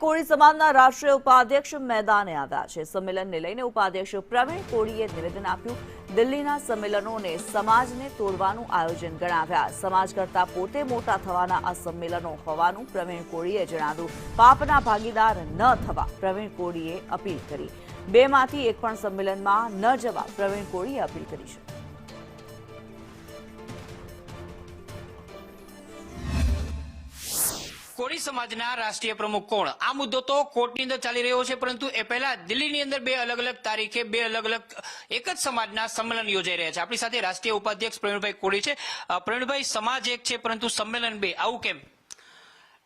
કોળી સમાજના રાષ્ટ્રીય ઉપાધ્યક્ષ મેદાને આવ્યા છે। સંમેલનને લઈને ઉપાધ્યક્ષ પ્રવીણ કોળીએ નિવેદન આપ્યું। દિલ્હીના સંમેલનોને સમાજને તોડવાનું આયોજન ગણાવ્યા। સમાજ કરતા પોતે મોટા થવાના આ સંમેલનો હોવાનું પ્રવીણ કોળીએ જણાવ્યું। પાપના ભાગીદાર ન થવા પ્રવીણ કોળીએ અપીલ કરી। બેમાંથી એક પણ સંમેલનમાં ન જવા પ્રવીણ કોળીએ અપીલ કરી છે। કોળી સમાજના રાષ્ટ્રીય પ્રમુખ કોણ, આ મુદ્દો તો કોર્ટની અંદર ચાલી રહ્યો છે, પરંતુ એ પહેલા દિલ્હીની અંદર બે અલગ અલગ તારીખે બે અલગ અલગ એક જ સમાજના સંમેલન યોજાઈ રહ્યા છે। આપણી સાથે રાષ્ટ્રીય ઉપાધ્યક્ષ પ્રવીણભાઈ કોળી છે। પ્રવીણભાઈ, સમાજ એક છે પરંતુ સંમેલન બે, આવું કેમ?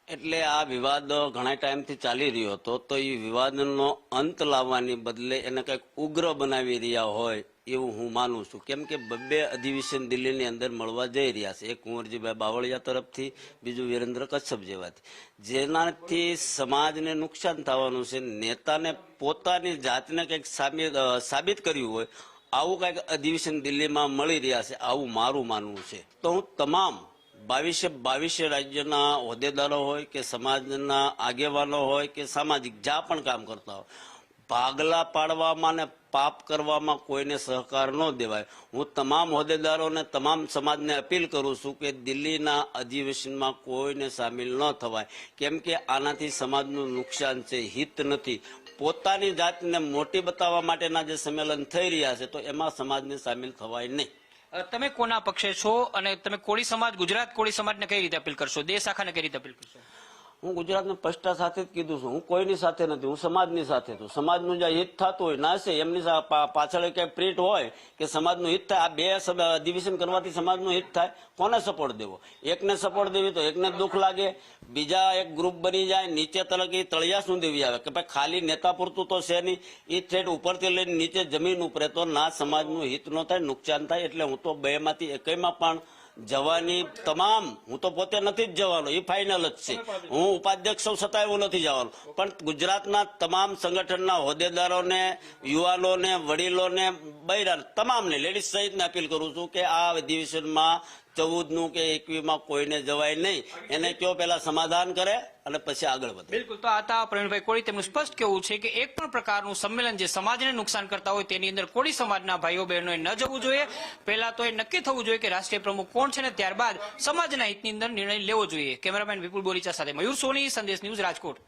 એટલે આ વિવાદ ઘણા ટાઈમથી ચાલી રહ્યો હતો, તો એ વિવાદનો અંત લાવવાની બદલે એને કંઈક ઉગ્ર બનાવી રહ્યા હોય એવું હું માનું છું। કેમ કે બે અધિવેશન દિલ્હીની અંદર મળવા જઈ રહ્યા છે, એક કુંવરજીભાઈ બાવળિયા તરફથી, બીજું વિરેન્દ્ર કશ્યપ જેવાથી, જેનાથી સમાજને નુકસાન થવાનું છે। નેતાને પોતાની જાતને કંઈક સાબિત કર્યું હોય આવું કંઈક અધિવેશન દિલ્હીમાં મળી રહ્યા છે, આવું મારું માનવું છે। તો હું તમામ 22 રાજ્યના હોદ્દેદારો હોય કે સમાજના આગેવાનો હોય કે સામાજિક જ્યાં પણ કામ કરતા હોય, ભાગલા પાડવામાં ને પાપ કરવામાં કોઈને સહકાર ન દેવાય। હું તમામ હોદ્દેદારોને તમામ સમાજને અપીલ કરું છું કે દિલ્હીના અધિવેશનમાં કોઈને સામેલ ન થવાય, કેમ કે આનાથી સમાજનું નુકસાન છે, હિત નથી। પોતાની જાતને મોટી બતાવવા માટેના જે સંમેલન થઈ રહ્યા છે તો એમાં સમાજને સામેલ થવાય નહીં। તમે કોના પક્ષે છો અને તમે કોળી સમાજ, ગુજરાત કોળી સમાજને કઈ રીતે અપીલ કરશો, દેશ આખાને કઈ રીતે અપીલ કરશો? હું ગુજરાતના સ્પષ્ટતા સાથે જ કીધું છું, હું કોઈની સાથે નથી, હું સમાજની સાથે છું। સમાજનું જે હિત થતું હોય ના છે એમની પાછળ કઈ પ્રીટ હોય કે સમાજનું હિત થાય, આ બે અધિવેશન કરવાથી સમાજનું હિત થાય, કોને સપોર્ટ દેવો? એકને સપોર્ટ દેવી તો એકને દુઃખ લાગે, બીજા એક ગ્રુપ બની જાય, નીચે તળિયા સુધી આવે કે ભાઈ ખાલી નેતા પૂરતું તો છે નહીં, એ થેટ ઉપરથી લઈને નીચે જમીન ઉપરે તો ના સમાજનું હિત ન થાય, નુકસાન થાય। એટલે હું તો બેમાંથી એકમાં પણ જવાની તમામ, હું તો પોતે નથી જ જવાનો, એ ફાઇનલ જ છે। હું ઉપાધ્યક્ષ છતાં એવું નથી જવાનું, પણ ગુજરાતના તમામ સંગઠનના હોદ્દેદારોને, યુવાનોને, વડીલોને, બૈરા તમામને, લેડીઝ સહિતને અપીલ કરું છું કે આ અધિવેશનમાં 14નું કે 21માં કોઈને જવાય નહીં। એને કયો પેલા સમાધાન કરે અને પછી આગળ વધે। બિલકુલ, તો આતા પ્રવીણભાઈ કોળી તેમનું સ્પષ્ટ કહેવું છે કે એક પણ પ્રકારનું સંમેલન જે સમાજને નુકસાન કરતા હોય તેની અંદર કોળી સમાજના ભાઈઓ બહેનોએ ન જવું જોઈએ। પહેલા તો એ નક્કી થવું જોઈએ કે રાષ્ટ્રીય પ્રમુખ કોણ છે ને ત્યારબાદ સમાજના હિતની અંદર નિર્ણય લેવો જોઈએ। કેમેરામેન વિપુલ બોરીચા સાથે મયુર સોની, સંદેશ ન્યૂઝ, રાજકોટ।